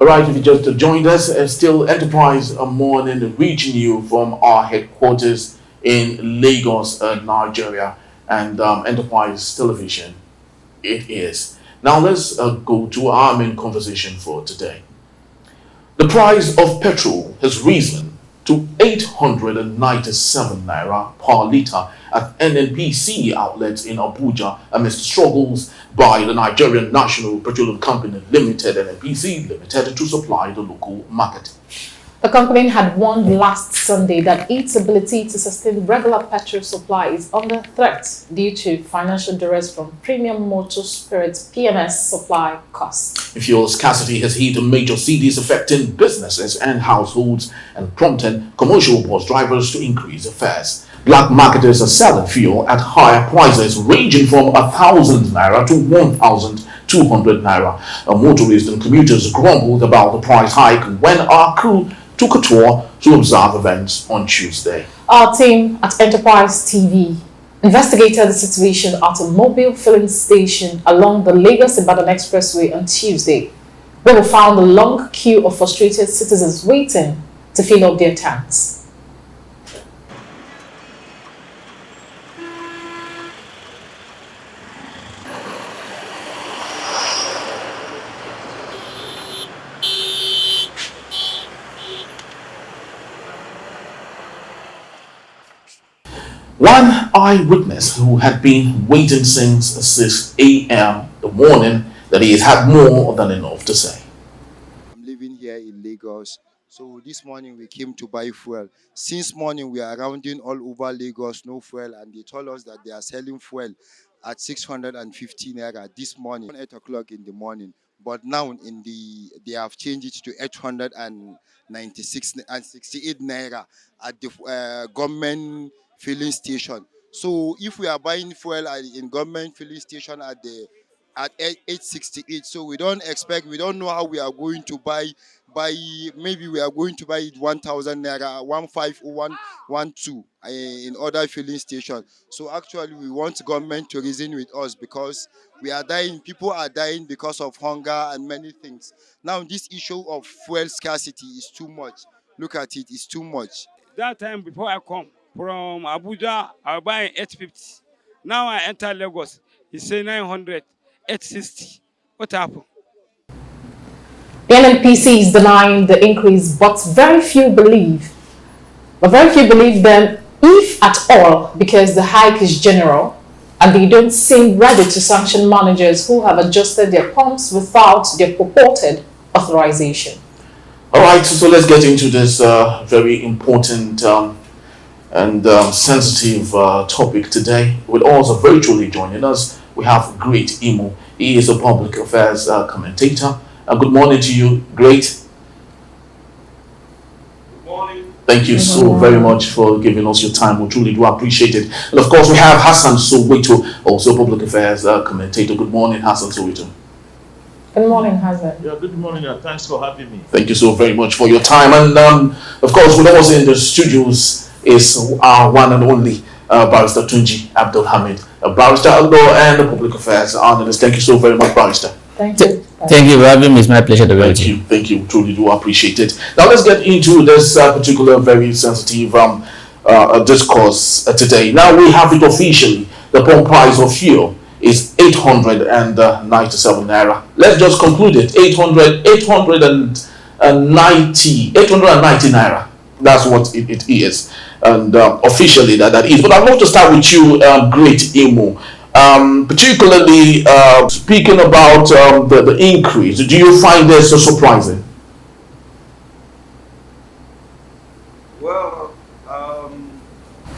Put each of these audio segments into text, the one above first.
All right, if you just joined us, still Enterprise Morning reaching you from our headquarters in Lagos, Nigeria, and Enterprise Television. It is. Now let's go to our main conversation for today. The price of petrol has risen to 897 naira per litre at NNPC outlets in Abuja amidst struggles by the Nigerian National Petroleum Company Limited (NNPC) Limited to supply the local market. The company had warned last Sunday that its ability to sustain regular petrol supply is under threat due to financial duress from premium motor spirits PMS supply costs. Fuel scarcity has hit major cities, affecting businesses and households and prompting commercial bus drivers to increase fares. Black marketers are selling fuel at higher prices ranging from 1,000 naira to 1,200 naira. Motorists and commuters grumbled about the price hike when our crew took a tour to observe events on Tuesday. Our team at Enterprise TV investigated the situation at a mobile filling station along the Lagos-Ibadan Expressway on Tuesday, where we found a long queue of frustrated citizens waiting to fill up their tanks. One eyewitness who had been waiting since 6 a.m. the morning that he has had more than enough to say. I'm living here in Lagos. So this morning we came to buy fuel. Since morning we are rounding all over Lagos, no fuel, and they told us that they are selling fuel at 650 naira this morning, 8 o'clock in the morning. But now they have changed it to 896 and 68 naira at the government filling station. So if we are buying fuel in government filling station at 868, so we don't know how we are going to buy. Maybe we are going to buy it 1,000 naira, 15012 in other filling station. So actually we want government to reason with us because we are dying. People are dying because of hunger and many things. Now this issue of fuel scarcity is too much. Look at it, it's too much. That time before I come from Abuja, I was buying 850. Now I enter Lagos, he say 900, 860. What happened? The NNPC is denying the increase, but very few believe them, if at all, because the hike is general and they don't seem ready to sanction managers who have adjusted their pumps without their purported authorization. All right, so let's get into this very important and sensitive topic today. With also virtually joining us, we have Great Imo. He is a public affairs commentator. Good morning to you, Great. Good morning. Thank you so very much for giving us your time. We truly do appreciate it. And of course, we have Hassan Soweto, also public affairs commentator. Good morning, Hassan Soweto. Good morning, Hassan. Yeah, good morning, and thanks for having me. Thank you so very much for your time. And of course, with us in the studios is our one and only Barrister Tunji Abdul Hamid, a barrister at law and a public affairs analyst. Thank you so very much, Barrister. Thank you. Thank you for having me. It's my pleasure to be with you. Thank you. Truly do appreciate it. Now let's get into this particular very sensitive discourse today. Now we have it officially. The pump price of fuel is 897 naira. Let's just conclude it. 890 naira. That's what it is, and officially that is. But I'd love to start with you, Great Imo. Particularly speaking about the increase, do you find this surprising? Well,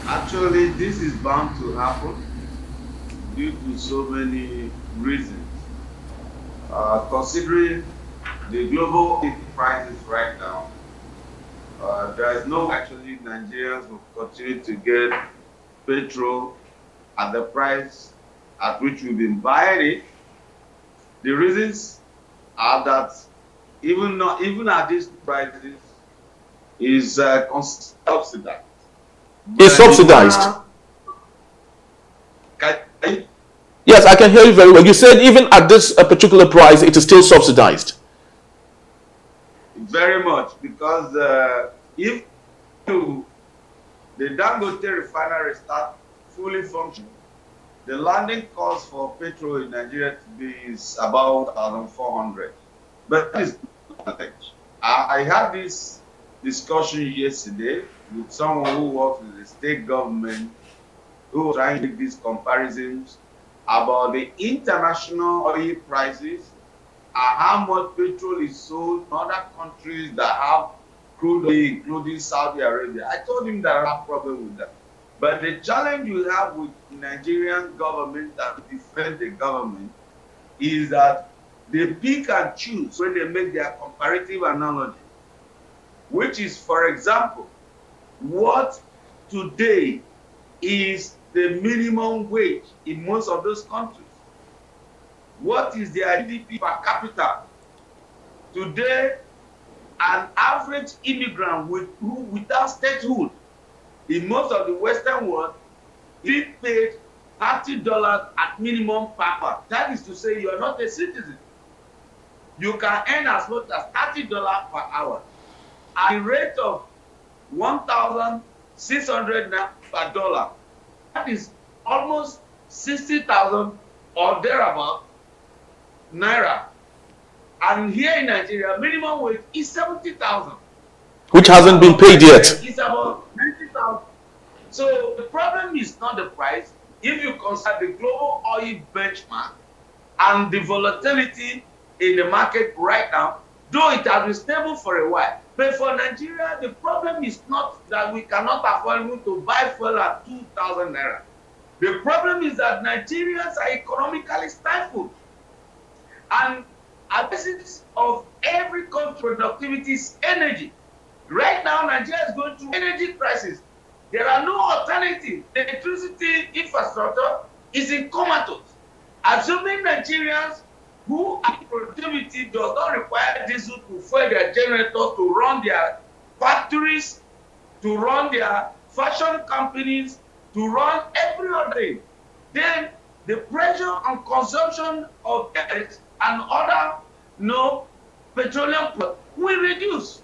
actually, this is bound to happen due to so many reasons. Considering the global prices right now, there is no actually Nigerians will continue to get petrol at the price at which we've been buying it. The reasons are that even at these prices is subsidized. It's subsidized. Yes, I can hear you very well. You said even at this particular price, it is still subsidized. very much, because if the Dangote refinery start fully functioning, the landing cost for petrol in Nigeria today is about 1,400. But that is knowledge. I had this discussion yesterday with someone who works with the state government, who was trying to make these comparisons about the international oil prices and how much petrol is sold in other countries that have crude oil, including Saudi Arabia. I told him that I have a problem with that. But the challenge you have with Nigerian government and defend the government is that they pick and choose when they make their comparative analogy, which is, for example, what today is the minimum wage in most of those countries. What is their GDP per capita? Today, an average immigrant without statehood in most of the Western world is paid $30 at minimum per hour. That is to say, you are not a citizen. You can earn as much as $30 per hour at a rate of 1,600 per dollar. That is almost 60,000 or thereabout naira. And here in Nigeria, minimum wage is 70,000. Which hasn't been paid yet. It's about 90,000. So the problem is not the price. If you consider the global oil benchmark and the volatility in the market right now, though it has been stable for a while, but for Nigeria, the problem is not that we cannot afford to buy fuel at 2,000 naira. The problem is that Nigerians are economically stifled. And a basis of every country's productivity is energy. Right now, Nigeria is going through energy crisis. There are no alternatives. The electricity infrastructure is in comatose. Assuming Nigerians who are productivity does not require diesel to fuel their generators, to run their factories, to run their fashion companies, to run every other thing, then the pressure on consumption of gas and other petroleum products will reduce.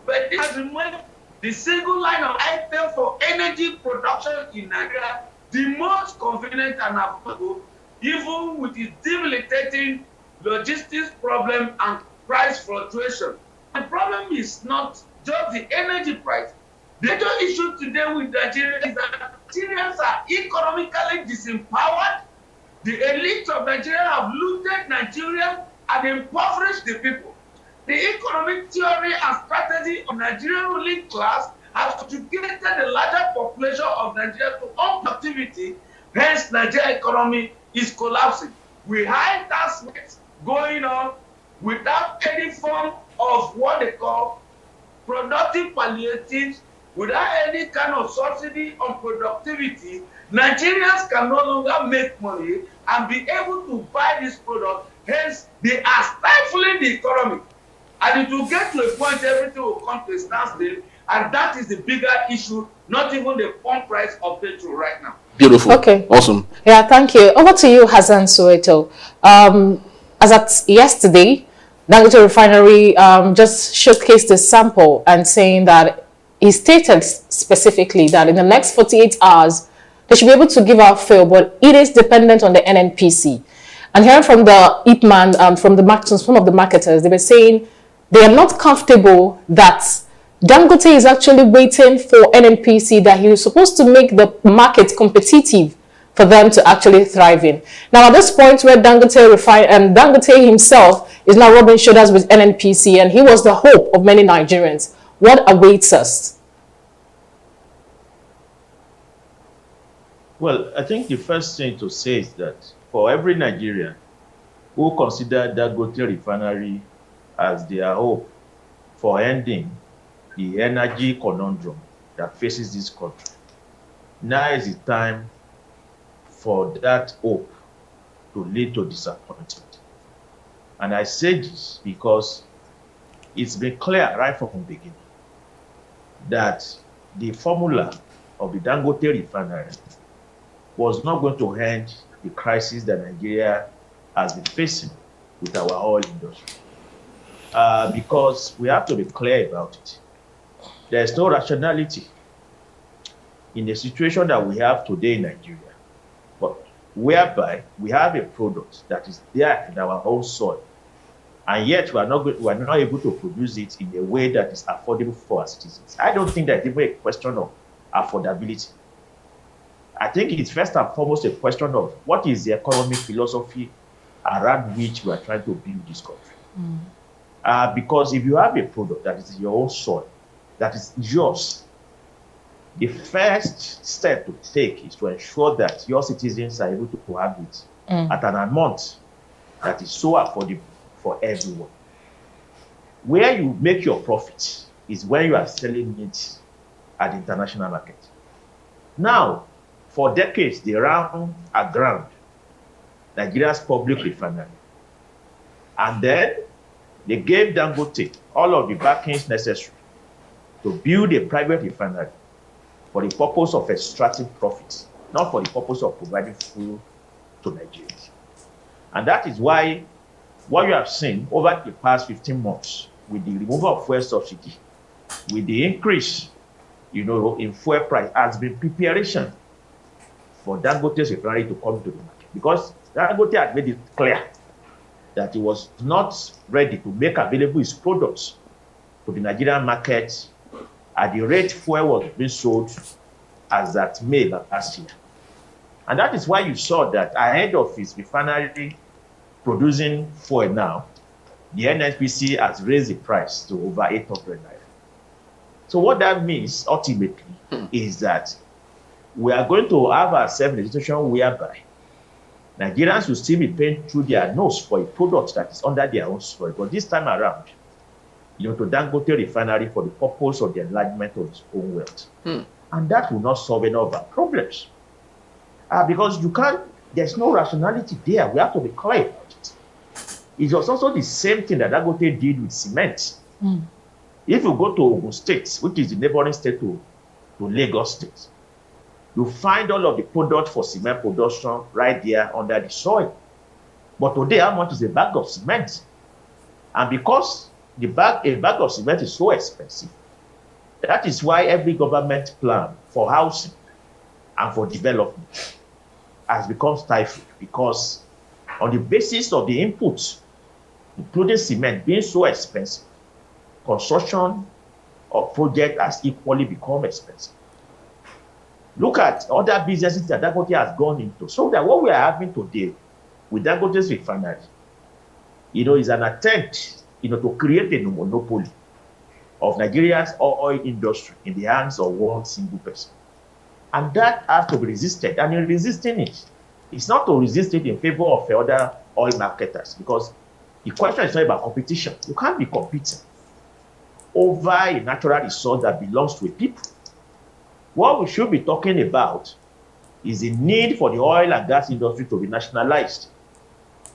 But this has remained the single line of item for energy production in Nigeria, the most convenient and affordable, even with its debilitating logistics problem and price fluctuation. The problem is not just the energy price. The major issue today with Nigeria is that Nigerians are economically disempowered. The elite of Nigeria have looted Nigeria and impoverished the people. The economic theory and strategy of Nigerian ruling class has subjugated the larger population of Nigeria to unproductivity. Hence, Nigerian economy is collapsing. With high tax rates going on without any form of what they call productive palliatives, without any kind of subsidy on productivity, Nigerians can no longer make money and be able to buy this product. Hence, they are stifling the economy. And it will get to a point everything will come to a standstill, and that is the bigger issue, not even the pump price of petrol right now. Beautiful. Okay. Awesome. Yeah, thank you. Over to you, Hassan Soweto. As at yesterday, Dangote Refinery just showcased a sample and saying that he stated specifically that in the next 48 hours, they should be able to give out fuel, but it is dependent on the NNPC. And hearing from the IPMAN, from some of the marketers, they were saying they are not comfortable that Dangote is actually waiting for NNPC, that he is supposed to make the market competitive for them to actually thrive in. Now, at this point where Dangote himself is now rubbing shoulders with NNPC, and he was the hope of many Nigerians, what awaits us? Well, I think the first thing to say is that for every Nigerian who consider Dangote Refinery as their hope for ending the energy conundrum that faces this country, now is the time for that hope to lead to disappointment. And I say this because it's been clear right from the beginning that the formula of the Dangote Refinery was not going to end the crisis that Nigeria has been facing with our oil industry. because we have to be clear about it. There's no rationality in the situation that we have today in Nigeria, but whereby we have a product that is there in our own soil, and yet we are not able to produce it in a way that is affordable for our citizens. I don't think that's even a question of affordability. I think it's first and foremost a question of what is the economic philosophy around which we are trying to build this country. Because if you have a product that is in your own soil, that is yours, the first step to take is to ensure that your citizens are able to have it at an amount that is so affordable for everyone. Where you make your profit is when you are selling it at the international market. Now, for decades, they ran aground Nigeria's public refinery. And then they gave Dangote all of the backings necessary to build a private refinery for the purpose of extracting profits, not for the purpose of providing fuel to Nigerians. And that is why what you have seen over the past 15 months with the removal of fuel subsidy, with the increase, in fuel price, has been preparation for Dangote's refinery to come to the market. Because Dangote had made it clear that he was not ready to make available his products to the Nigerian market at the rate fuel was being sold as at May last year. And that is why you saw that ahead of his refinery producing fuel now, the NNPC has raised the price to over 800 naira. So what that means ultimately is that we are going to have ourselves in a situation whereby Nigerians will still be paying through their nose for a product that is under their own soil. But this time around, to Dangote refinery for the purpose of the enlargement of its own wealth. And that will not solve any of our problems. Because there's no rationality there. We have to be clear about it. It was also the same thing that Dangote did with cement. If you go to Ogun State, which is the neighboring state to Lagos State, you find all of the products for cement production right there under the soil. But today, how much is a bag of cement? And because a bag of cement is so expensive, that is why every government plan for housing and for development has become stifled, because on the basis of the inputs, including cement being so expensive, construction of projects has equally become expensive. Look at other businesses that Dangote has gone into. So that what we are having today with Dangote's refinery, is an attempt, to create a monopoly of Nigeria's oil industry in the hands of one single person. And that has to be resisted. And in resisting it, it's not to resist it in favor of other oil marketers, because the question is not about competition. You can't be competing over a natural resource that belongs to a people. What we should be talking about is the need for the oil and gas industry to be nationalized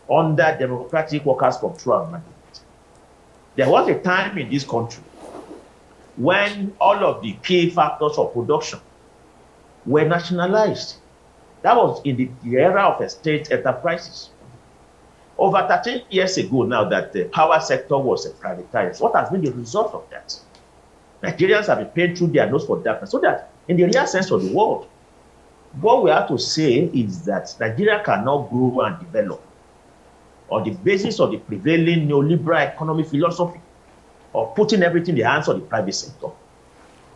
under democratic workers' control and management. There was a time in this country when all of the key factors of production were nationalized. That was in the era of state enterprises. Over 13 years ago now that the power sector was privatized, what has been the result of that? Nigerians have been paying through their nose for darkness. So that in the real sense of the word, what we have to say is that Nigeria cannot grow and develop on the basis of the prevailing neoliberal economic philosophy of putting everything in the hands of the private sector,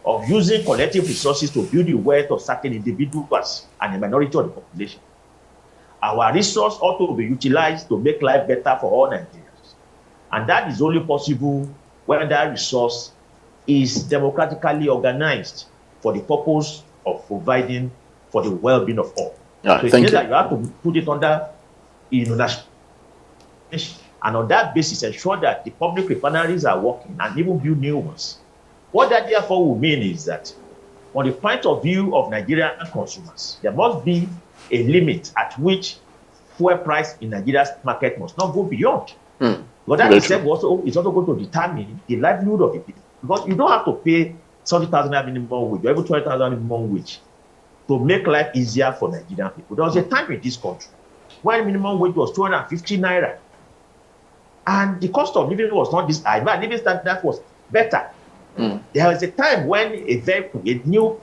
of using collective resources to build the wealth of certain individuals and the minority of the population. Our resource ought to be utilized to make life better for all Nigerians. And that is only possible when that resource is democratically organized for the purpose of providing for the well-being of all. So it means that you have to put it under national, and on that basis ensure that the public refineries are working and even build new ones. What that therefore will mean is that on the point of view of Nigerian consumers, there must be a limit at which fuel price in Nigeria's market must not go beyond. But that itself is also going to determine the livelihood of the people. Because you don't have to pay 70,000 minimum wage or even 20,000 minimum wage to make life easier for Nigerian people. There was a time in this country when minimum wage was 250 naira. And the cost of living was not this high. My living standard was better. There was a time when a new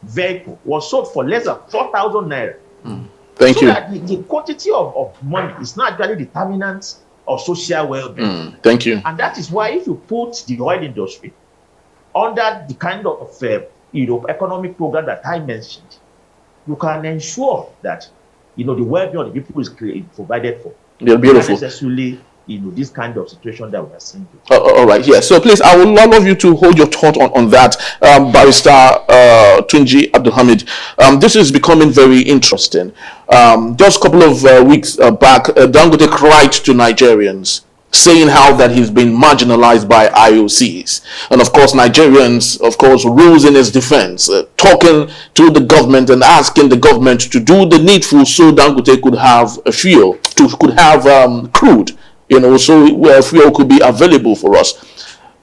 vehicle was sold for less than 4,000 naira. Thank you. That the quantity of money is not actually determinant of social well-being. Thank you. And that is why if you put the oil industry under the kind of economic program that I mentioned, you can ensure that the well-being of the people is provided for. They're beautiful. Not necessarily this kind of situation that we are seeing. All right, yeah. So please, I would love of you to hold your thought on that, Barrister Tunji Abdulhamid. This is becoming very interesting. Just a couple of weeks back, Dangote cried to Nigerians, saying how that he's been marginalized by IOCs. And of course, Nigerians, of course, rose in his defense, talking to the government and asking the government to do the needful so Dangote could have fuel, could have crude, so fuel could be available for us.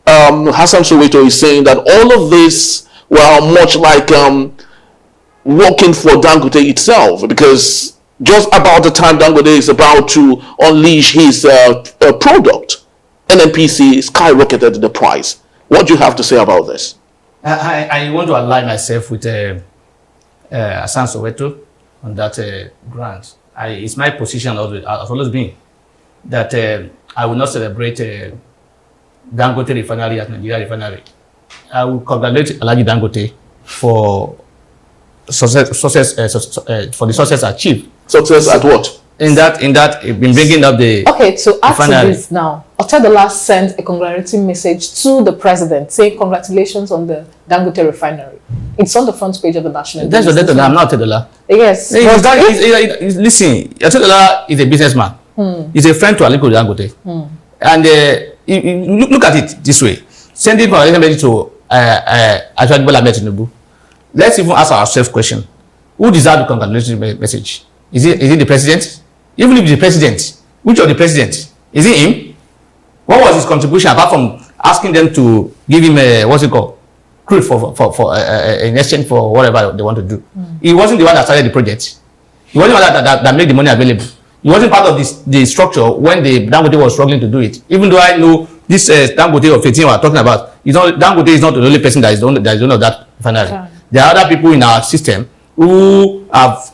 Hassan Soweto is saying that all of this were much like working for Dangote itself, because just about the time Dangote is about to unleash his product, NNPC skyrocketed the price. What do you have to say about this? I want to align myself with Hassan Soweto on that grant. It's my position has always been that I will not celebrate Dangote refinery as Nigeria refinery. I will congratulate Alhaji Dangote for success for the success achieved. Success at what? In bringing up the Okay, to add to refinery. this now, Otedola sent a congratulatory message to the president saying congratulations on the Dangote refinery. It's on the front page of the National. That's Otedola. I'm not Otedola. Yes. Listen, Otedola is a businessman. He's a friend to Aliko Dangote. And look at it this way. Sending congratulatory message to Ashwani Bola Ahmed Tinubu. Let's even ask ourselves question. Who deserves the congratulatory message? Is it the president? Even if the president, which of the president? Is it him? What was his contribution apart from asking them to give him crude for in exchange for whatever they want to do? He wasn't the one that started the project. He wasn't the one that made the money available. He wasn't part of the structure when the Dangote was struggling to do it. Even though I know this Dangote of 15 we are talking about, Dangote is not the only person that is the owner of that refinery. Yeah. There are other people in our system who have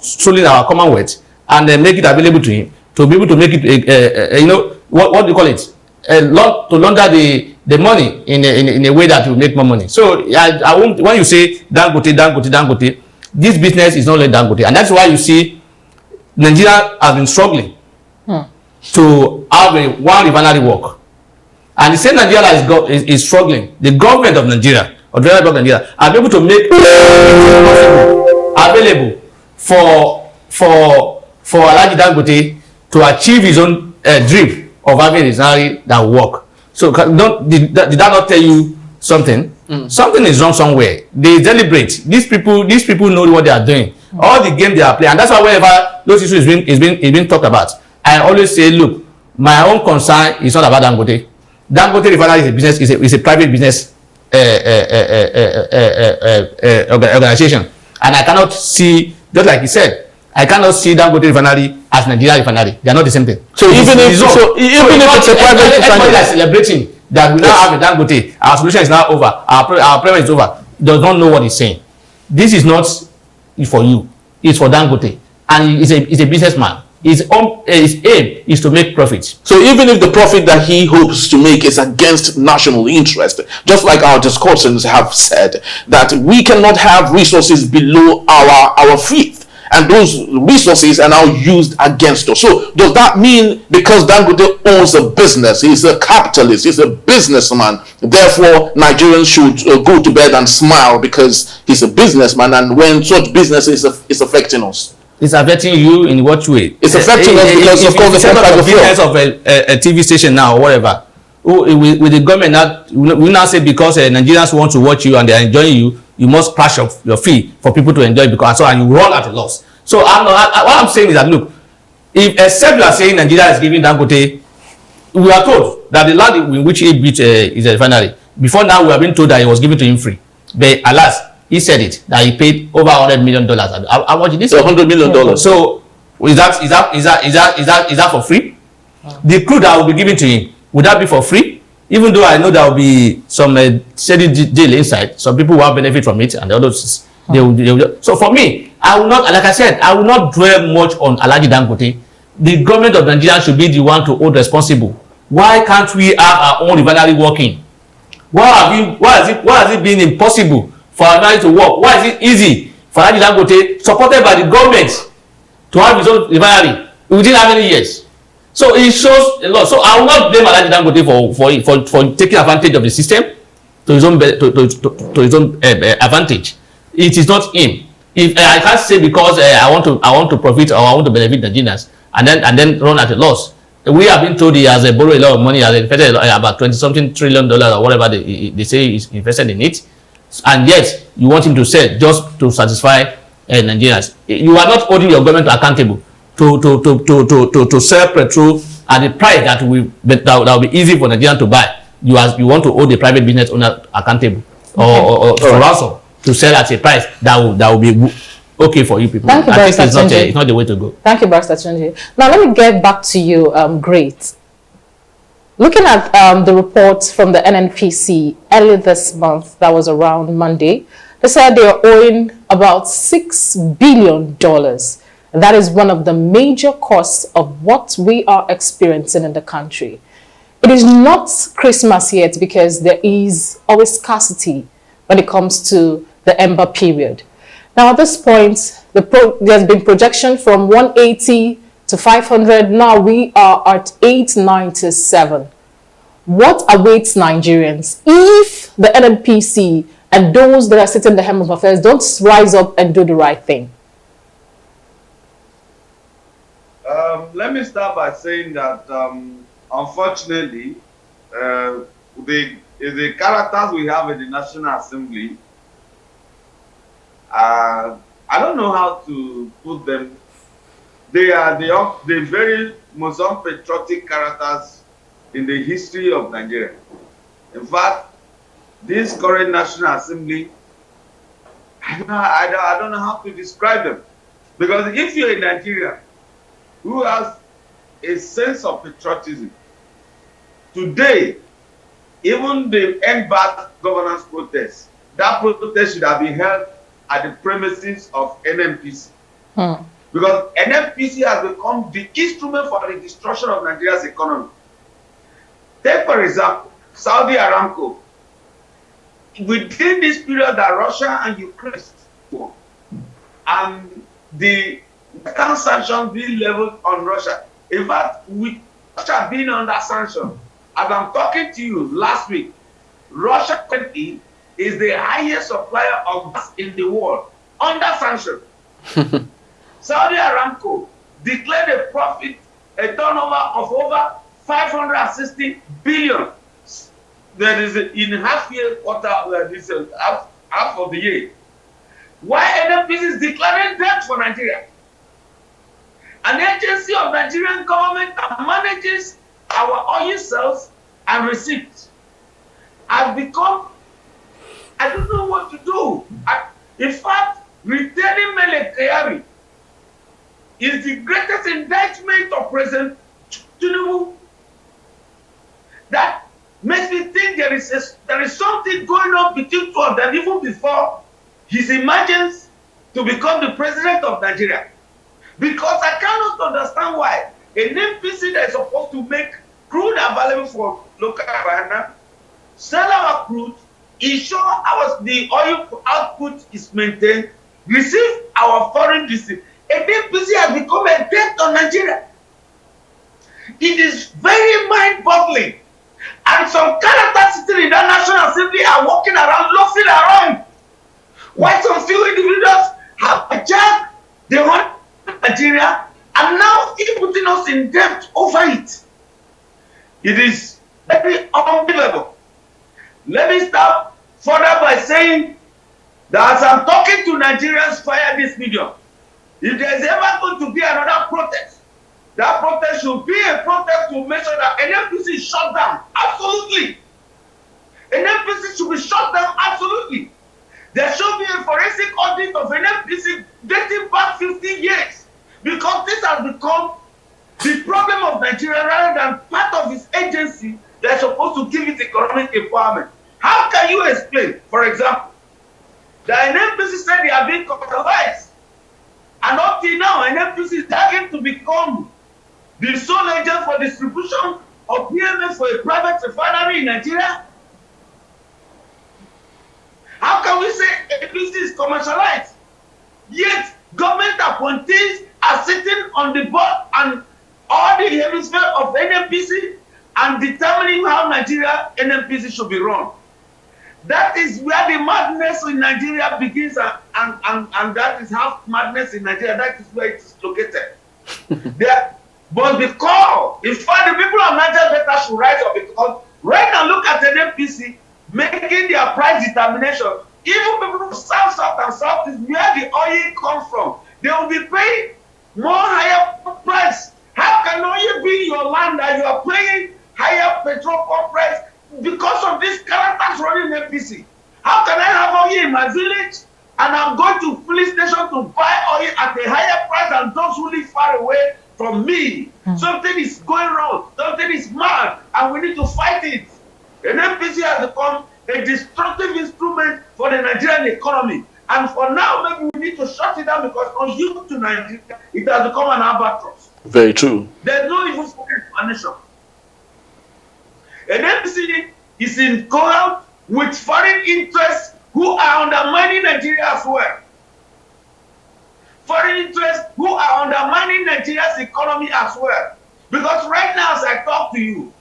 stolen our commonwealth and make it available to him to be able to make it what do you call it, to launder the money in a way that will make more money. So I won't, when you say Dangote, this business is not like Dangote, and that's why you see Nigeria has been struggling to have one refinery work, and the same Nigeria is struggling. The government of Nigeria, or the government of Nigeria, are able to make available for Alhaji Dangote to achieve his own dream of having a refinery that work. So did that not tell you something? Something is wrong somewhere. They deliberate. These people know what they are doing. All the game they are playing, and that's why whenever those issues is being talked about, I always say, look, my own concern is not about Dangote. Dangote refinery is a business, is a private business organization, and I cannot see, just like he said, I cannot see Dangote refinery as Nigeria refinery. They are not the same thing. So even if it's a private refinery, everybody that's celebrating that we now have a Dangote, our solution is now over, our problem is over, does not know what he's saying. This is not for you, it's for Dangote, and he's a businessman. His aim is to make profit. So even if the profit that he hopes to make is against national interest, just like our discussants have said, that we cannot have resources below our feet, and those resources are now used against us. So does that mean because Dangote owns a business, he's a capitalist, he's a businessman, therefore Nigerians should go to bed and smile because he's a businessman, and when such business is affecting us? It's affecting you in what way? It's affecting us because of course the business of a TV station now or whatever. With the government now, we now say because Nigerians want to watch you and they are enjoying you, you must crash your fee for people to enjoy because and you run at a loss. So what I'm saying is that look, if except you are saying Nigeria is giving Dangote, we are told that the land in which he built is a refinery. Before now, we have been told that it was given to him free, but alas, he said it that he paid over $100 million. How much is this? $100 million. So is that for free? The crude that will be given to him, would that be for free? Even though I know there will be some steady deal inside, some people will have benefit from it, and the others they will. So for me, I will not, like I said, I will not dwell much on Alhaji Dangote. The government of Nigeria should be the one to hold responsible. Why can't we have our own refinery working? Why has it been impossible for our refinery to work? Why is it easy for Alhaji Dangote, supported by the government, to have his own refinery within how many years? So it shows a lot. So I will not blame Alhaji Dangote for taking advantage of the system to his own advantage. It is not him. If I can't say because I want to profit or I want to benefit Nigerians and then run at a loss. We have been told he has borrowed a lot of money, has invested about $20-something trillion or whatever they say is invested in it, and yet you want him to sell just to satisfy Nigerians. You are not holding your government accountable to sell petrol at the price that will be easy for Nigerians to buy. You want to hold the private business owner accountable or also to sell at a price that will be okay for you people. Thank you, I think it's not the way to go. Thank you, Barrister Tunji. Now let me get back to you, Great. Looking at the reports from the NNPC early this month, that was around Monday, they said they are owing about $6 billion. That is one of the major costs of what we are experiencing in the country. It is not Christmas yet because there is always scarcity when it comes to the Ember period. Now at this point, there's been projection from 180 to 500. Now we are at 897. What awaits Nigerians if the NNPC and those that are sitting the helm of affairs don't rise up and do the right thing? Let me start by saying that unfortunately, the characters we have in the National Assembly, I don't know how to put them. They are the very most unpatriotic characters in the history of Nigeria. In fact, this current National Assembly, I don't know how to describe them. Because if you're in Nigeria who has a sense of patriotism, today, even the end bad governance protest, that protest should have been held at the premises of NNPC. Because NNPC has become the instrument for the destruction of Nigeria's economy. Take, for example, Saudi Aramco. Within this period that Russia and Ukraine war, and the Western sanctions being leveled on Russia. In fact, with Russia being under sanction, as I'm talking to you last week, Russia currently is the highest supplier of gas in the world under sanction. Saudi Aramco declared a profit, a turnover of over 560 billion. That is in half year quarter, half of the year. Why NNPC is declaring debt for Nigeria? An agency of Nigerian government that manages our oil sales and receipts has become, I don't know what to do. In fact, retaining Mele Kyari is the greatest indictment of President Tinubu. That makes me think there is something going on between two of them even before his emergence to become the president of Nigeria. Because I cannot understand why an NPC that is supposed to make crude available for local refinery, sell our crude, ensure the oil output is maintained, receive our foreign receipt. An NPC has become a debt on Nigeria. It is very mind-boggling. And some characters sitting in the National Assembly are walking around, loafing around. While some few individuals have hijacked the whole Nigeria and now even putting us in debt over it. It is very unbelievable. Let me start further by saying that as I'm talking to Nigerians via this medium, if there is ever going to be another protest, that protest should be a protest to make sure that NNPC is shut down. Absolutely. NNPC should be shut down. Absolutely. There should be a forensic audit of NNPC dating back 50 years. Because this has become the problem of Nigeria rather than part of its agency that's supposed to give it economic empowerment. How can you explain, for example, the NNPC said they are being commercialized, and up till now, NNPC is targeting to become the sole agent for distribution of PMS for a private refinery in Nigeria? How can we say NNPC is commercialized? Yet, government appointees are sitting on the board and all the hemisphere of NNPC and determining how Nigeria NNPC should be run. That is where the madness in Nigeria begins, and that is how madness in Nigeria, that is where it is located. But because, in fact, the people of Nigeria better should rise up, because right now, look at NNPC making their price determination. Even people from South, and South is where the oil comes from. They will be paying more higher price. How can oil be in your land that you are paying higher petrol pump price because of these characters running NPC? How can I have oil in my village and I'm going to filling station to buy oil at a higher price than those who live far away from me? Something is going wrong. Something is mad, and we need to fight it. And NPC has become a destructive instrument for the Nigerian economy. And for now, maybe we need to shut it down, because on you to Nigeria, it has become an albatross. Very true. There's no even fucking explanation. And NPC is in co-op with foreign interests who are undermining Nigeria as well. Foreign interests who are undermining Nigeria's economy as well. Because right now, as I talk to you,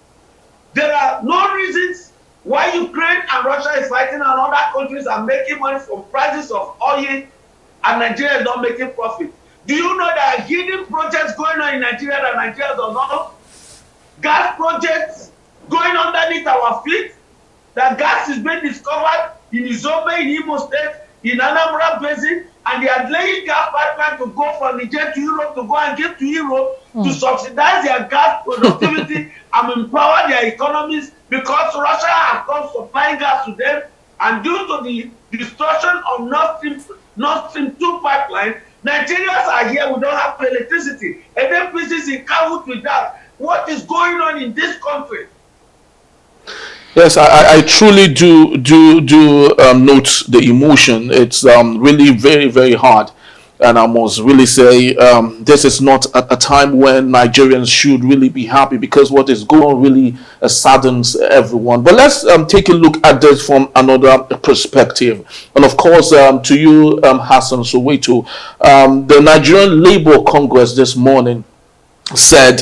there are no reasons why Ukraine and Russia is fighting and other countries are making money from prices of oil and Nigeria is not making profit. Do you know there are hidden projects going on in Nigeria that Nigeria does not know? Gas projects going underneath our fleet. That gas is being discovered in Izombe, in Imo State, in Anambra Basin, and they are laying gas pipeline to go from Niger to Europe, to go and give to Europe to subsidize their gas productivity and empower their economies, because Russia has stopped supplying gas to them, and due to the destruction of Nord Stream 2 pipeline, Nigerians are here, we don't have electricity. And then is in cahoots with that. What is going on in this country? Yes, I truly do note the emotion. It's really very, very hard. And I must really say this is not a time when Nigerians should really be happy, because what is going on really saddens everyone. But let's take a look at this from another perspective. And of course, to you, Hassan Soweto, the Nigerian Labour Congress this morning said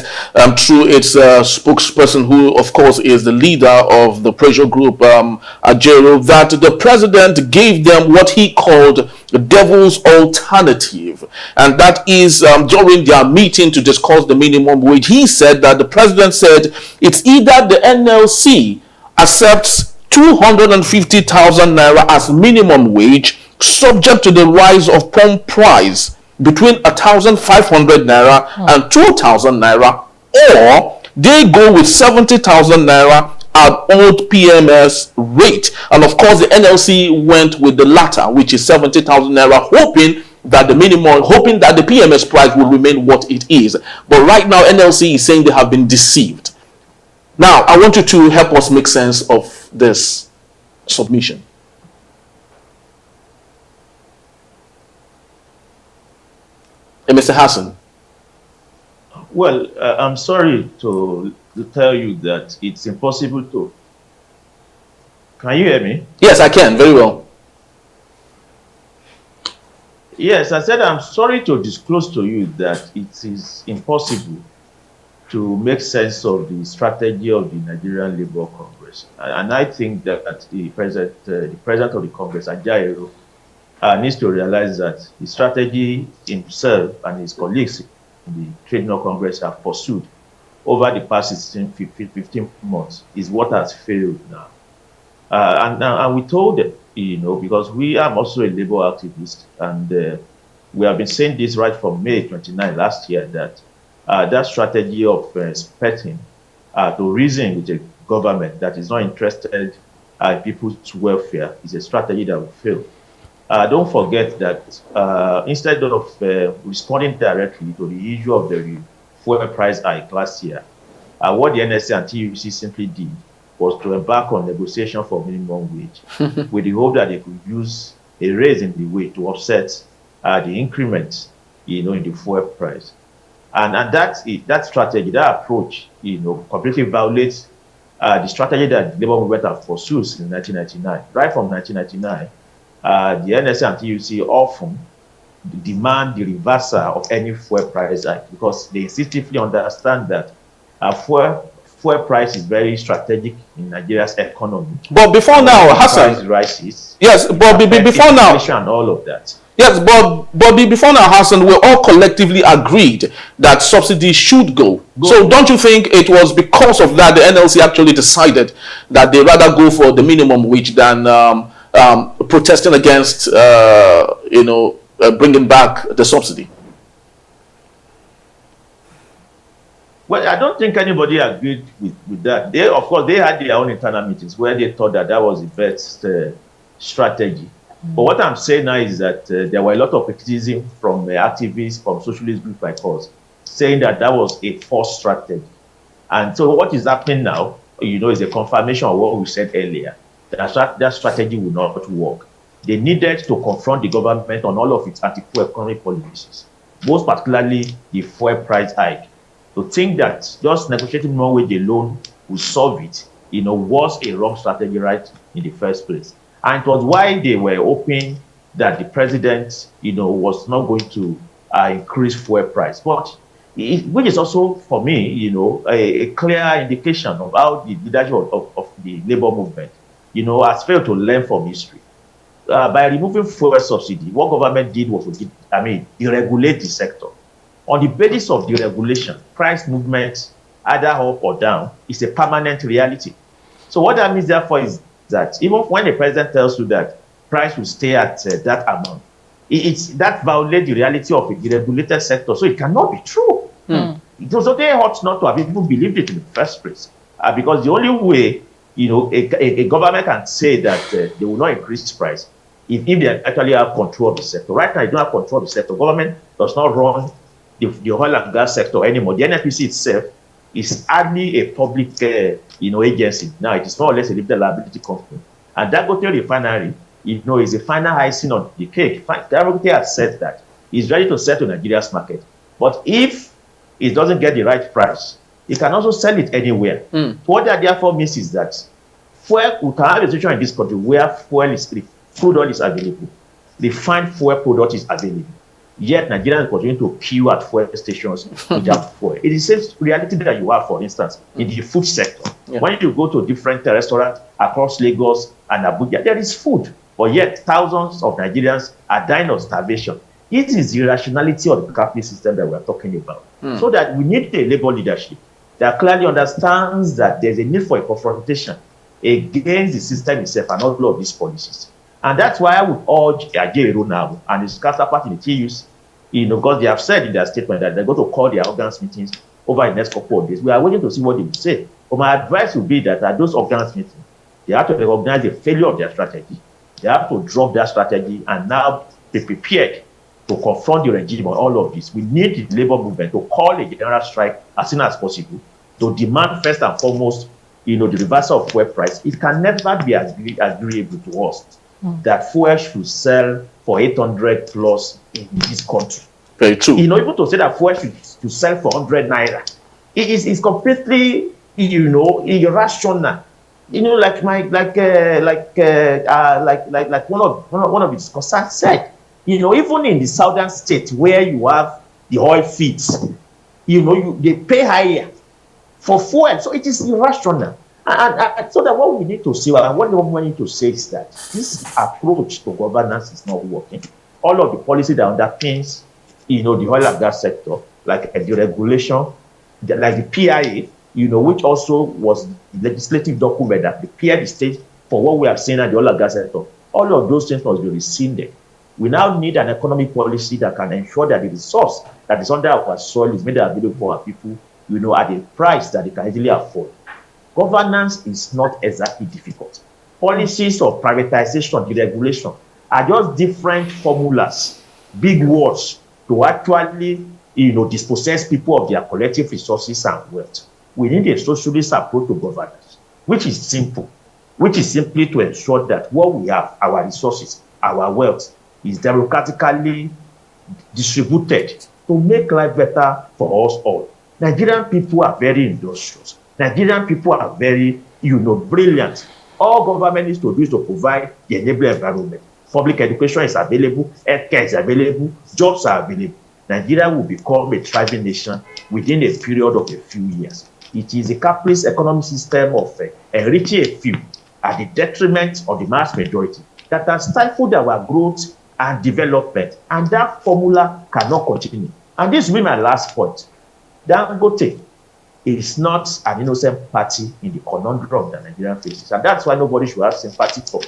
through its spokesperson, who of course is the leader of the pressure group, Ajero, that the president gave them what he called the devil's alternative, and that is during their meeting to discuss the minimum wage. He said that the president said it's either the NLC accepts 250,000 naira as minimum wage, subject to the rise of pump price between 1,500 naira and 2,000 naira, or they go with 70,000 naira at old PMS rate. And of course, the NLC went with the latter, which is 70,000 naira, hoping that the PMS price will remain what it is. But right now, NLC is saying they have been deceived. Now, I want you to help us make sense of this submission. Mr. Hassan. Well, I'm sorry to tell you that it's impossible to. Can you hear me? Yes, I can. Very well. Yes, I said I'm sorry to disclose to you that it is impossible to make sense of the strategy of the Nigerian Labour Congress. And I think that the president of the Congress, Ajaero, needs to realize that the strategy himself and his colleagues in the Trade Union Congress have pursued over the past 15 months is what has failed now. And we told them, because we are also a labor activist, and we have been saying this right from May 29 last year, that that strategy of expecting to reason with a government that is not interested in people's welfare is a strategy that will fail. Don't forget that instead of responding directly to the issue of the fuel price hike last year, what the NSA and TUC simply did was to embark on negotiation for minimum wage with the hope that they could use a raise in the wage to offset the increment, in the fuel price. And that strategy, that approach, completely violates the strategy that the labor movement has pursued since 1999. Right from 1999, the NSA and TUC often demand the reversal of any fuel price hike because they instinctively understand that fuel price is very strategic in Nigeria's economy. But before now, Hassan, price rises. Yes, but before now, and all of that. Yes, but before now, Hassan, we all collectively agreed that subsidies should go. So don't you think it was because of that the NLC actually decided that they rather go for the minimum wage than protesting against, bringing back the subsidy? Well, I don't think anybody agreed with that. Of course, they had their own internal meetings where they thought that was the best strategy. But what I'm saying now is that there were a lot of criticism from activists, from socialist groups like us, saying that was a forced strategy. And so what is happening now, is a confirmation of what we said earlier, that strategy will not work. They needed to confront the government on all of its anti-poor economic policies, most particularly the fuel price hike. To think that just negotiating minimum wage alone will solve it, was a wrong strategy right in the first place. And it was why they were hoping that the president, was not going to increase fuel price. But which is also, for me, a clear indication of how the leadership of the labor movement, has failed to learn from history. By removing fuel subsidy, what government did was to, deregulate the sector. On the basis of deregulation, price movement, either up or down, is a permanent reality. So what that means, therefore, is that even when the president tells you that price will stay at that amount, that violates the reality of a deregulated sector. So it cannot be true. So they ought not to have even believed it in the first place. Because the only way, a government can say that they will not increase price if they actually have control of the sector. Right now, they don't have control of the sector. Government does not run the oil and gas sector anymore. The NNPC itself is hardly a public agency. Now it is more or less a limited liability company. And Dangote refinery, is a final icing on the cake. Dangote has said that he's ready to sell to Nigeria's market. But if it doesn't get the right price, it can also sell it anywhere. What that therefore means is that we can have a situation in this country where crude oil is available, refined fuel product is available. Yet Nigerians continue to queue at fuel stations without fuel. It is the same reality that you have, for instance, in the food sector. Yeah. When you go to different restaurants across Lagos and Abuja, there is food, but yet thousands of Nigerians are dying of starvation. It is the irrationality of the capitalist system that we are talking about. So that we need a labor leadership that clearly understands that there's a need for a confrontation against the system itself and all of these policies. And that's why I would urge Ajero now and his counterpart in the TUC, because they have said in their statement that they're going to call their organs meetings over the next couple of days. We are waiting to see what they will say. But my advice would be that at those organs meetings, they have to recognize the failure of their strategy. They have to drop their strategy and now be prepared to confront the regime on all of this. We need the labor movement to call a general strike as soon as possible to demand first and foremost, the reversal of fuel price. It can never be agreeable to us that fuel should sell for 800 plus in this country. Very true. Even to say that fuel should sell for 100 naira, it's completely, irrational. Like one of its concerns said, even in the southern state where you have the oil fields, they pay higher for fuel. So it is irrational. And so that what we need to say, and what we need to say is that this approach to governance is not working. All of the policy that underpins, the oil and gas sector, like the regulation, like the PIA, which also was the legislative document that prepared the state for what we have seen at the oil and gas sector. All of those things must be rescinded. We now need an economic policy that can ensure that the resource that is under our soil is made available for our people, at a price that they can easily afford. Governance is not exactly difficult. Policies of privatization, deregulation are just different formulas, big words to actually dispossess people of their collective resources and wealth. We need a socialist approach to governance, which is simple, which is simply to ensure that what we have, our resources, our wealth, is democratically distributed to make life better for us all. Nigerian people are very industrious. Nigerian people are very, brilliant. All government needs to do is to provide the enabling environment. Public education is available, healthcare is available, jobs are available. Nigeria will become a thriving nation within a period of a few years. It is a capitalist economic system of enriching a few at the detriment of the mass majority that has stifled our growth and development, and that formula cannot continue. And this will be my last point. Dangote is not an innocent party in the conundrum that Nigeria faces, and that's why nobody should have sympathy for,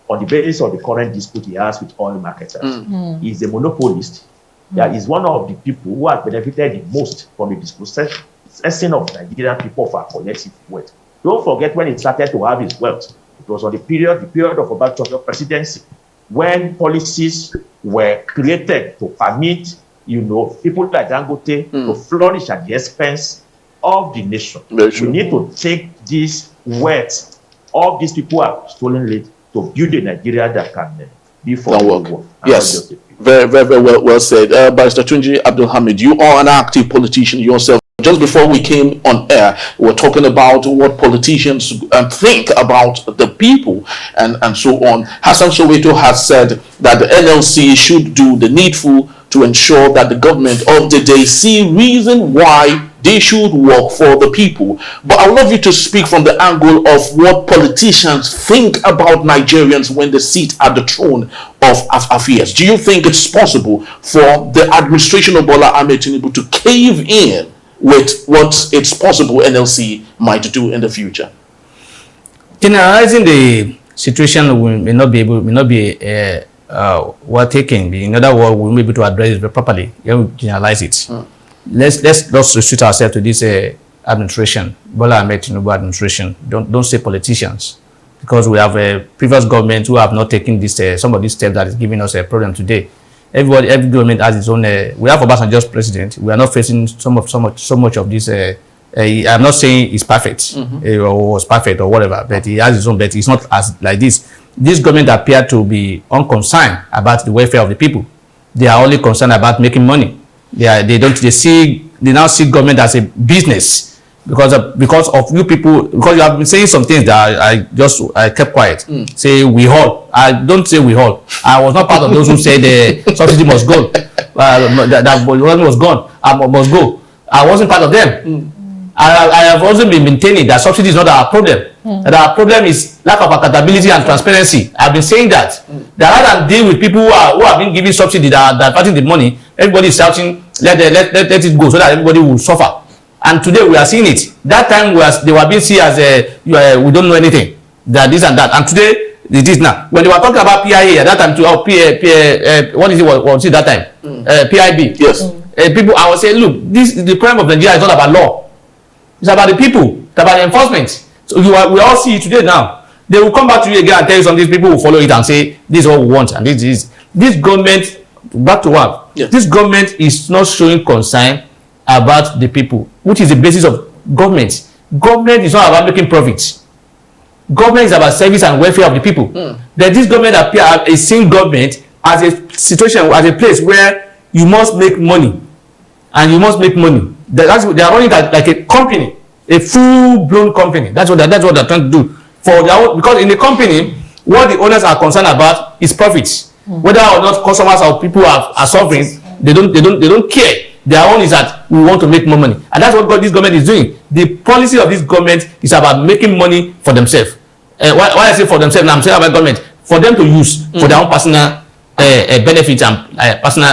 on the basis of the current dispute he has with oil marketers. He's a monopolist. That is one of the people who has benefited the most from the dispossessing of Nigerian people for our collective wealth. Don't forget when he started to have his wealth, it was on the period of Obasanjo presidency, when policies were created to permit, people like Dangote to flourish at the expense of the nation. We need to take this wealth of these people who have stolen it to build a Nigeria that can be for the world. Yes, very, very, very well said. Barrister Tunji Abdulhamid, you are an active politician yourself. Just before we came on air, we were talking about what politicians think about the people and so on. Hassan Soweto has said that the NLC should do the needful to ensure that the government of the day see reason why they should work for the people. But I would love you to speak from the angle of what politicians think about Nigerians when they sit at the throne of affairs. Do you think it's possible for the administration of Bola Ahmed Tinubu to cave in with what it's possible NLC might do in the future? Generalizing the situation may not be well taken. In other words, we will be able to address it properly. You generalize it. Let's not restrict ourselves to this administration, Bola Ahmed Tinubu administration. Don't say politicians, because we have a previous government who have not taken this some of these steps that is giving us a problem today. Every government has its own. We have Obasanjo's president. We are not facing so much of this. I'm not saying it's perfect or was perfect or whatever, but he has his own. But it's not as like this. This government appear to be unconcerned about the welfare of the people. They are only concerned about making money. They now see government as a business because of you people, because you have been saying some things that I kept quiet. Say we all. I don't say we all. I was not part of those who said the subsidy must go. That was gone. I must go. I wasn't part of them. I have also been maintaining that subsidy is not our problem. That our problem is lack of accountability and transparency. I've been saying that. That rather than deal with people who have been giving subsidy that are fighting the money, everybody is shouting, let it go so that everybody will suffer. And today we are seeing it. That time they were being seen as we don't know anything, that this and that. And today it is now. When they were talking about PIA at that time, what is it? What was it that time? PIB. Yes. People, I was saying, look, the problem of Nigeria is not about law. It's about the people. It's about the enforcement. So we all see it today now. They will come back to you again and tell you something. People will follow it and say, this is what we want. And this government, back to work. Yes. This government is not showing concern about the people, which is the basis of government. Government is not about making profits. Government is about service and welfare of the people. That this government is seeing government as a situation, as a place where you must make money. And you must make money. They are running like a company, a full-blown company. That's what they're trying to do. Because in the company, what the owners are concerned about is profits. Whether or not customers or people are suffering, they don't care. Their own is that we want to make more money, and that's what this government is doing. The policy of this government is about making money for themselves. Why I say for themselves, now I'm saying about government, for them to use for their own personal benefits and personal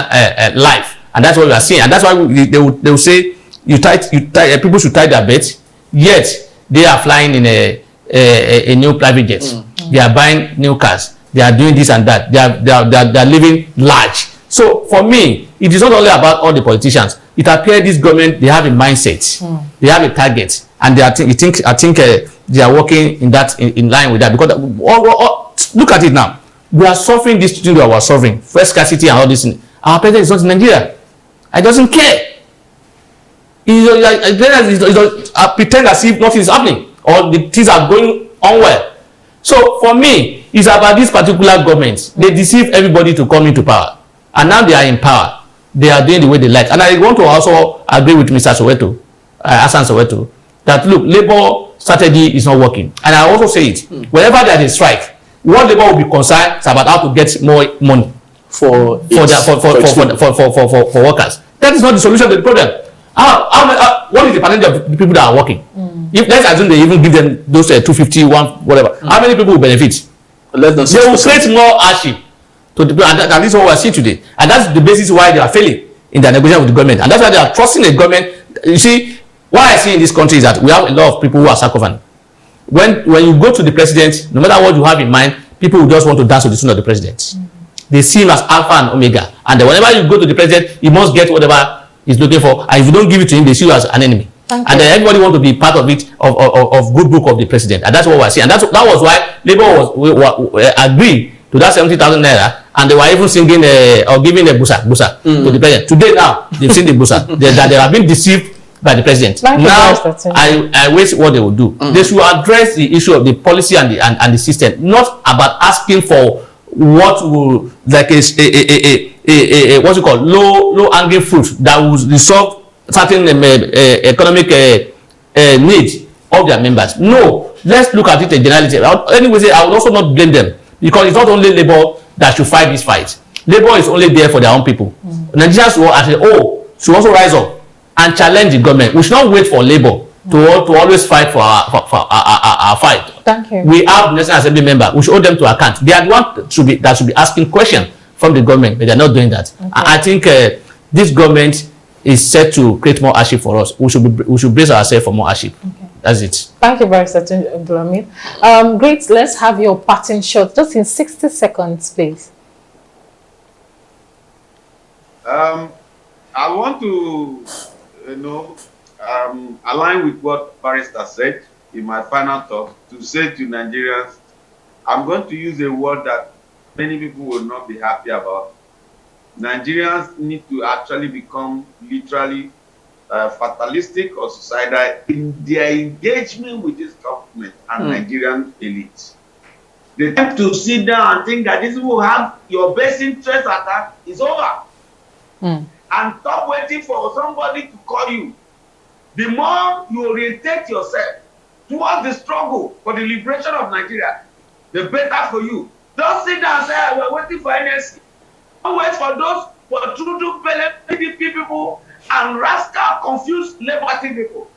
life, and that's what we are seeing. And that's why they will say people should tie their bets. Yet they are flying in a new private jet. They are buying new cars. They are doing this and that. They are living large. So for me, it is not only about all the politicians. It appears this government, they have a mindset, they have a target, and I think they are working in line with that. Because look at it now, we are suffering this thing that we are suffering, first scarcity and all this. Our president is not in Nigeria, I doesn't care. I pretend as if nothing is happening or the things are going on well. So for me, it's about this particular government. They deceive everybody to come into power, and now they are in power. They are doing the way they like. And I want to also agree with Mr. Soweto, Hassan Soweto, that look, labor strategy is not working. And I also say it, whenever there is a strike, what labor will be concerned is about how to get more money for workers. That is not the solution to the problem. What is the percentage of the people that are working? If let's assume they even give them those 250, whatever, how many people will benefit? Less than 6%. They will create more hardship to the people, and this is what we are seeing today. And that's the basis why they are failing in their negotiation with the government. And that's why they are trusting the government. You see, what I see in this country is that we have a lot of people who are sarcophagus. When you go to the president, no matter what you have in mind, people will just want to dance to the tune of the president. They see him as alpha and omega. And then whenever you go to the president, you must get whatever he's looking for. And if you don't give it to him, they see you as an enemy. And then everybody want to be part of it, of good book of the president. And that's what we're seeing. And that was why Labour agreed to that 70,000 naira. And they were even singing or giving a busa to the president. Today now, they've seen the busa. They have been deceived by the president. Now, I wait what they will do. They should address the issue of the policy and the system, not about asking for what will, like what's it called, low hanging fruit that will resolve certain economic needs of their members. No, let's look at it in generality. Anyways, I would also not blame them, because it's not only Labour that should fight this fight. Labour is only there for their own people. Nigerians will say, should also rise up and challenge the government. We should not wait for Labour to always fight for our fight. Thank you. We have National Assembly members. We should hold them to account. They are the ones that should be asking questions from the government, but they are not doing that. Okay. I think this government is set to create more hardship for us. We should brace ourselves for more hardship. Okay. That's it. Thank you very much, Abdulhamid. Great. Let's have your parting shot, just in 60 seconds, please. I want to, align with what Barrister said in my final thought, to say to Nigerians, I'm going to use a word that many people will not be happy about. Nigerians need to actually become literally fatalistic or suicidal in their engagement with this government and Nigerian elite. They tend to sit down and think that this will have your best interest at heart is over. And stop waiting for somebody to call you. The more you orientate yourself towards the struggle for the liberation of Nigeria, the better for you. Don't sit down and say, we're waiting for NSC. Don't wait for those true PDP people and rascal, confused Labour people.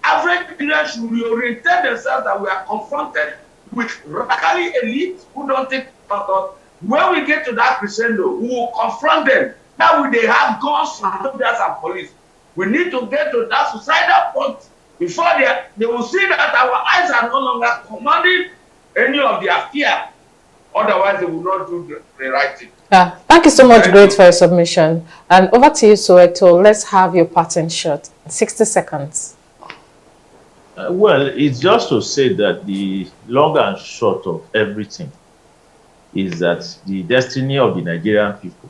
Average Nigerians should reorientate themselves that we are confronted with radically elite who don't think about us. When we get to that crescendo, we will confront them. Now they have guns and soldiers and police. We need to get to that suicidal point before they will see that our eyes are no longer commanding any of their fear. Otherwise, they will not do the right thing. Thank you so much, Great, for your submission. And over to you, Soweto. Let's have your parting shot. 60 seconds. Well, it's just to say that the long and short of everything is that the destiny of the Nigerian people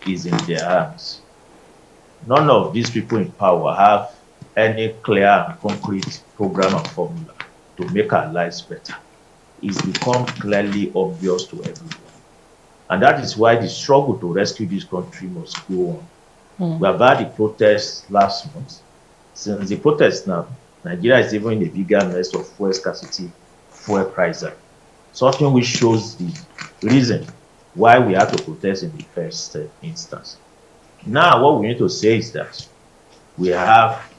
is in their hands. None of these people in power have any clear and concrete program and formula to make our lives better. It's become clearly obvious to everyone. And that is why the struggle to rescue this country must go on. We have had the protests last month. Since the protests now, Nigeria is even in a bigger mess of fuel scarcity, fuel prices. Something which shows the reason why we had to protest in the first instance. Now, what we need to say is that we have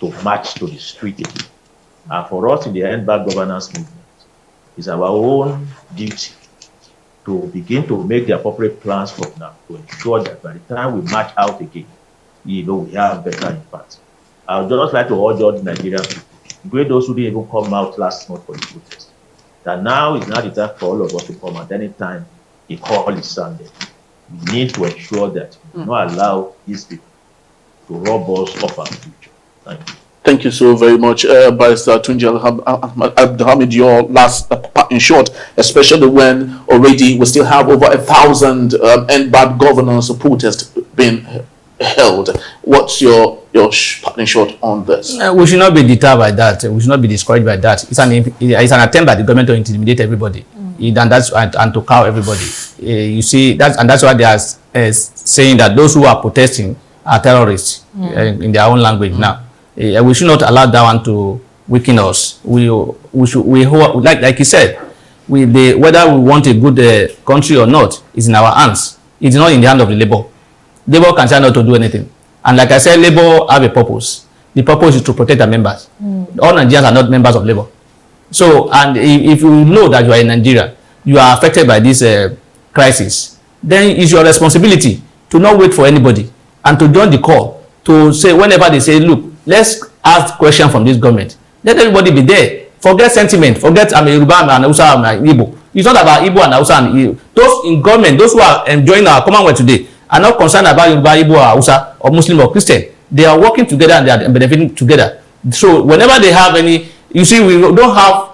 to march to the street again. And for us in the End Bad Governance movement, it's our own duty to begin to make the appropriate plans from now to ensure that by the time we march out again, we have better impact. I would just like to urge all the Nigerian people, including those who didn't even come out last month for the protest, that now is not the time for all of us to come at any time a call is sounded. We need to ensure that we do not allow these people to rob us of our future. Thank you. Thank you so very much, Barrister Tunji Abdulhamid. Your last part in short, especially when already we still have over 1,000 End Bad Governance protests being held. What's your parting shot on this? We should not be deterred by that. We should not be discouraged by that. It's an attempt by the government to intimidate everybody, and to cow everybody. You see, that's why they are saying that those who are protesting are terrorists in their own language now. We should not allow that one to weaken us. We should like you said, whether we want a good country or not is in our hands. It's not in the hand of the labor. Labor can try not to do anything. And like I said, labor have a purpose. The purpose is to protect their members. All Nigerians are not members of labor. So, and if you know that you are in Nigeria, you are affected by this crisis, then it's your responsibility to not wait for anybody and to join the call, to say, whenever they say, look, let's ask questions from this government, let everybody be there. Forget sentiment, forget I'm a Yoruba, I'm an Hausa, I'm an Igbo. It's not about Igbo and Hausa and Igbo. Those in government, those who are enjoying our Commonwealth today, are not concerned about Yoruba, Igbo, or Hausa, or Muslim or Christian. They are working together and they are benefiting together. So whenever they have any, you see, we don't have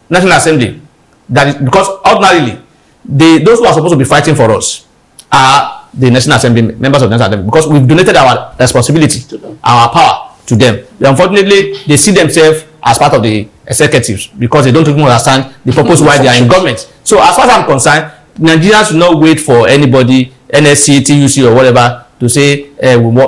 National Assembly. That is because ordinarily, those who are supposed to be fighting for us are the National Assembly, members of the National Assembly, because we've donated our responsibility, our power to them. Unfortunately, they see themselves as part of the executives because they don't even understand the purpose why they are in government. So as far as I'm concerned, Nigerians should not wait for anybody, NSC, TUC, or whatever, to say we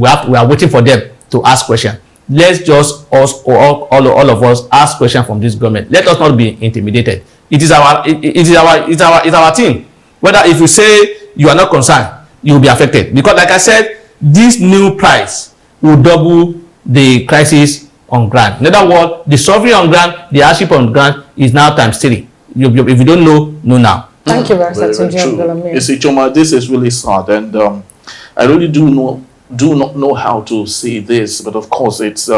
are waiting for them to ask questions. Let's just all of us ask questions from this government. Let us not be intimidated. It is our team. Whether if you say you are not concerned, you will be affected. Because like I said, this new price will double the crisis on ground. In other words, the suffering on ground, the hardship on ground is now times 3. If you don't know now. Thank you very much. You see, Choma, this is really sad, and I really do not know how to say this, but of course it's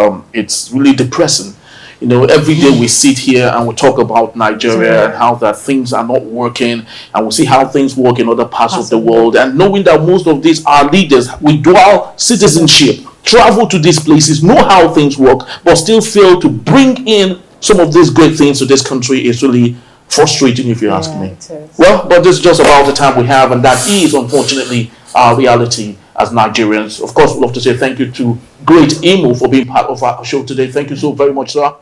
really depressing. You know, every day we sit here and we talk about Nigeria and how that things are not working, and we see how things work in other parts of the world, and knowing that most of these are leaders with dual citizenship, travel to these places, know how things work, but still fail to bring in some of these great things to this country is really frustrating, if you ask me. Well, but this is just about the time we have, and that is unfortunately our reality as Nigerians. Of course, we'd love to say thank you to Great Imo for being part of our show today. Thank you so very much, sir.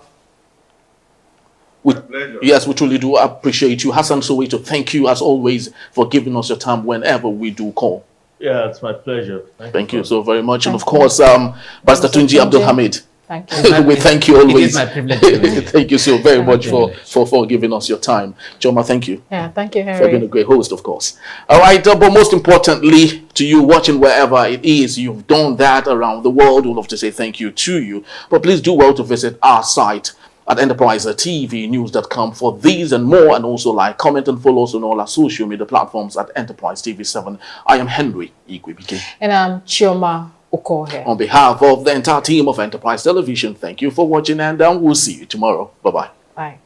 Yes, we truly do appreciate you. Hassan Soweto, thank you as always for giving us your time whenever we do call. Yeah, it's my pleasure. Thank you so very much. And of course, Pastor Tunji Abdul Hamid. Thank you. We thank you always. It is my privilege. Thank you so very much for giving us your time. Choma, thank you. Yeah, thank you, Henry. For being a great host, of course. All right, but most importantly, to you watching wherever it is, you've done that around the world. We'd love to say thank you to you. But please do well to visit our site at enterprisetvnews.com for these and more, and also like, comment, and follow us on all our social media platforms at Enterprise TV7. I am Henry Igwebike. And I'm Chioma Okohe. On behalf of the entire team of Enterprise Television, thank you for watching, and we'll see you tomorrow. Bye-bye. Bye.